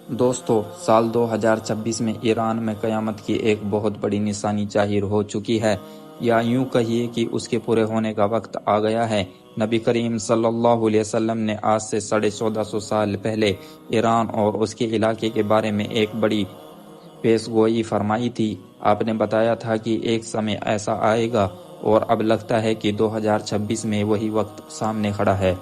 دوستو، سال 2026 میں ایران میں قیامت کی ایک بہت بڑی نشانی ظاہر ہو چکی ہے، یا یوں کہیے کہ اس کے پورے ہونے کا وقت آ گیا ہے۔ نبی کریم صلی اللہ علیہ وسلم نے آج سے 1450 سال پہلے ایران اور اس کے علاقے کے بارے میں ایک بڑی پیش گوئی فرمائی تھی۔ آپ نے بتایا تھا کہ ایک سمے ایسا آئے گا، اور اب لگتا ہے کہ 2026 میں وہی وقت سامنے کھڑا ہے۔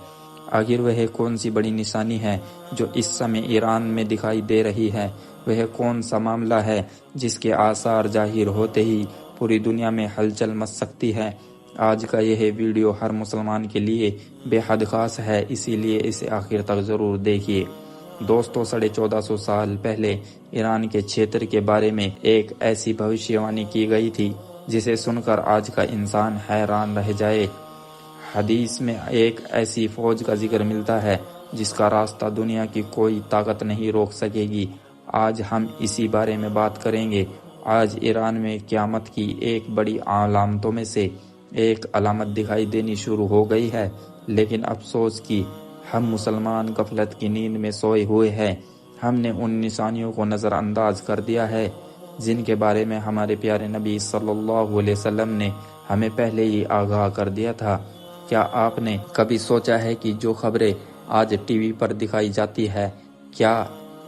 آخر وہ کون سی بڑی نشانی ہے جو اس سمے ایران میں دکھائی دے رہی ہے؟ وہ کون سا معاملہ ہے جس کے آثار ظاہر ہوتے ہی پوری دنیا میں ہلچل مچ سکتی ہے؟ آج کا یہ ویڈیو ہر مسلمان کے لیے بے حد خاص ہے، اسی لیے اسے آخر تک ضرور دیکھیے۔ دوستو، 1450 سال پہلے ایران کے چھیتر کے بارے میں ایک ایسی بھوشیوانی کی گئی تھی جسے سن کر آج کا انسان حیران رہ جائے۔ حدیث میں ایک ایسی فوج کا ذکر ملتا ہے جس کا راستہ دنیا کی کوئی طاقت نہیں روک سکے گی۔ آج ہم اسی بارے میں بات کریں گے۔ آج ایران میں قیامت کی ایک بڑی علامتوں میں سے ایک علامت دکھائی دینی شروع ہو گئی ہے، لیکن افسوس کہ ہم مسلمان غفلت کی نیند میں سوئے ہوئے ہیں۔ ہم نے ان نشانیوں کو نظر انداز کر دیا ہے جن کے بارے میں ہمارے پیارے نبی صلی اللہ علیہ وسلم نے ہمیں پہلے ہی آگاہ کر دیا تھا۔ کیا آپ نے کبھی سوچا ہے کہ جو خبریں آج ٹی وی پر دکھائی جاتی ہے، کیا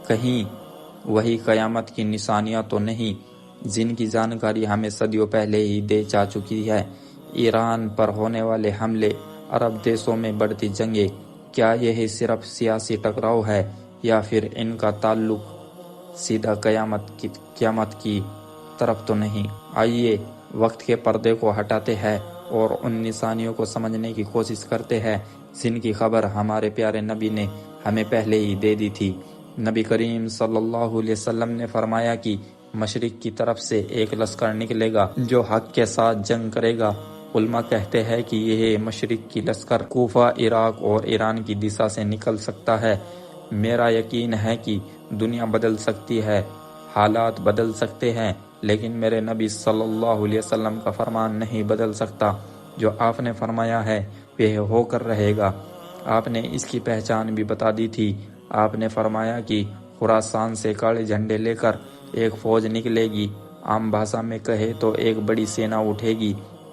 کہیں وہی قیامت کی نشانیاں تو نہیں جن کی جانکاری ہمیں صدیوں پہلے ہی دے جا چکی ہے؟ ایران پر ہونے والے حملے، عرب دیشوں میں بڑھتی جنگیں، کیا یہ صرف سیاسی ٹکراؤ ہے یا پھر ان کا تعلق سیدھا قیامت کی طرف تو نہیں؟ آئیے وقت کے پردے کو ہٹاتے ہیں اور ان نشانیوں کو سمجھنے کی کوشش کرتے ہیں جن کی خبر ہمارے پیارے نبی نے ہمیں پہلے ہی دے دی تھی۔ نبی کریم صلی اللہ علیہ وسلم نے فرمایا کہ مشرق کی طرف سے ایک لشکر نکلے گا جو حق کے ساتھ جنگ کرے گا۔ علماء کہتے ہیں کہ یہ مشرق کی لشکر کوفہ، عراق اور ایران کی دشا سے نکل سکتا ہے۔ میرا یقین ہے کہ دنیا بدل سکتی ہے، حالات بدل سکتے ہیں، لیکن میرے نبی صلی اللہ علیہ وسلم کا فرمان نہیں بدل سکتا۔ جو آپ نے فرمایا ہے وہ ہو کر رہے گا۔ آپ نے اس کی پہچان بھی بتا دی تھی۔ آپ نے فرمایا کہ خراسان سے کالے جھنڈے لے کر ایک فوج نکلے گی۔ عام بھاشا میں کہے تو ایک بڑی سینا اٹھے گی۔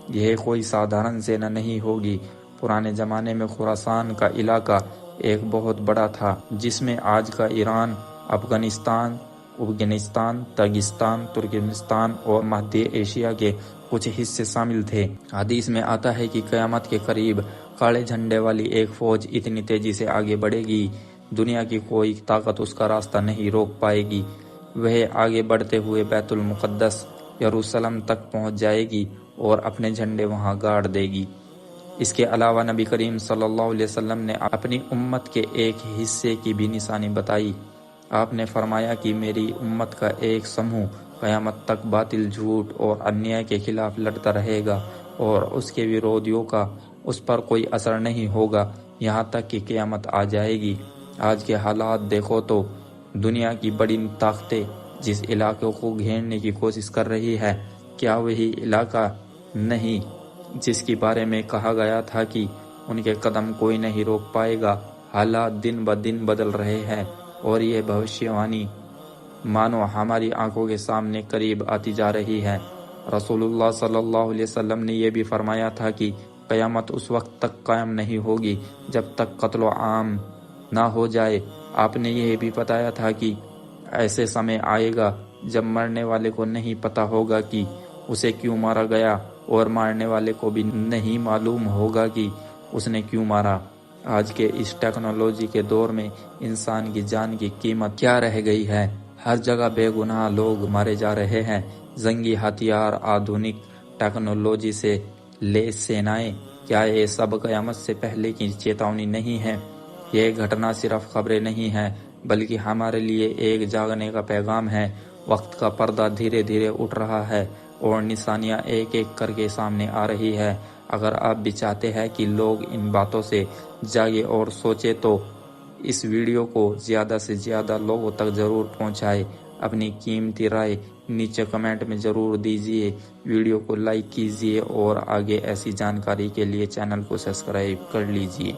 یہ کوئی سادھارن سینا نہیں ہوگی۔ پرانے زمانے میں خراسان کا علاقہ ایک بہت بڑا تھا جس میں آج کا ایران، افغانستان، تاجکستان، ترکمانستان اور مدھیہ ایشیا کے کچھ حصے شامل تھے۔ حدیث میں آتا ہے کہ قیامت کے قریب کالے جھنڈے والی ایک فوج اتنی تیزی سے آگے بڑھے گی، دنیا کی کوئی طاقت اس کا راستہ نہیں روک پائے گی۔ وہ آگے بڑھتے ہوئے بیت المقدس یروشلم تک پہنچ جائے گی اور اپنے جھنڈے وہاں گاڑ دے گی۔ اس کے علاوہ نبی کریم صلی اللہ علیہ وسلم نے اپنی امت کے ایک حصے کی بھی نشانی بتائی۔ آپ نے فرمایا کہ میری امت کا ایک سموہ قیامت تک باطل، جھوٹ اور انیائی کے خلاف لڑتا رہے گا، اور اس کے ورودیوں کا اس پر کوئی اثر نہیں ہوگا یہاں تک کہ قیامت آ جائے گی۔ آج کے حالات دیکھو تو دنیا کی بڑی طاقتیں جس علاقے کو گھیرنے کی کوشش کر رہی ہے، کیا وہی علاقہ نہیں جس کے بارے میں کہا گیا تھا کہ ان کے قدم کوئی نہیں روک پائے گا؟ حالات دن بدن بدل رہے ہیں اور یہ بھوشیوانی مانو ہماری آنکھوں کے سامنے قریب آتی جا رہی ہے۔ رسول اللہ صلی اللہ علیہ وسلم نے یہ بھی فرمایا تھا کہ قیامت اس وقت تک قائم نہیں ہوگی جب تک قتل عام نہ ہو جائے۔ آپ نے یہ بھی بتایا تھا کہ ایسے سمے آئے گا جب مرنے والے کو نہیں پتا ہوگا کہ اسے کیوں مارا گیا، اور مارنے والے کو بھی نہیں معلوم ہوگا کہ اس نے کیوں مارا۔ آج کے اس ٹیکنالوجی کے دور میں انسان کی جان کی قیمت کیا رہ گئی ہے؟ ہر جگہ بے گناہ لوگ مارے جا رہے ہیں۔ جنگی ہتھیار، آدھونک ٹیکنالوجی سے لیس سینائیں، کیا یہ سب قیامت سے پہلے کی چیتونی نہیں ہے؟ یہ گھٹنا صرف خبریں نہیں ہے بلکہ ہمارے لیے ایک جاگنے کا پیغام ہے۔ وقت کا پردہ دھیرے دھیرے اٹھ رہا ہے اور نشانیاں ایک ایک کر کے سامنے آ رہی ہے۔ اگر آپ بھی چاہتے ہیں کہ لوگ ان باتوں سے جاگے اور سوچے تو اس ویڈیو کو زیادہ سے زیادہ لوگوں تک ضرور پہنچائیں۔ اپنی قیمتی رائے نیچے کمنٹ میں ضرور دیجیے، ویڈیو کو لائک کیجیے اور آگے ایسی جانکاری کے لیے چینل کو سبسکرائب کر لیجیے۔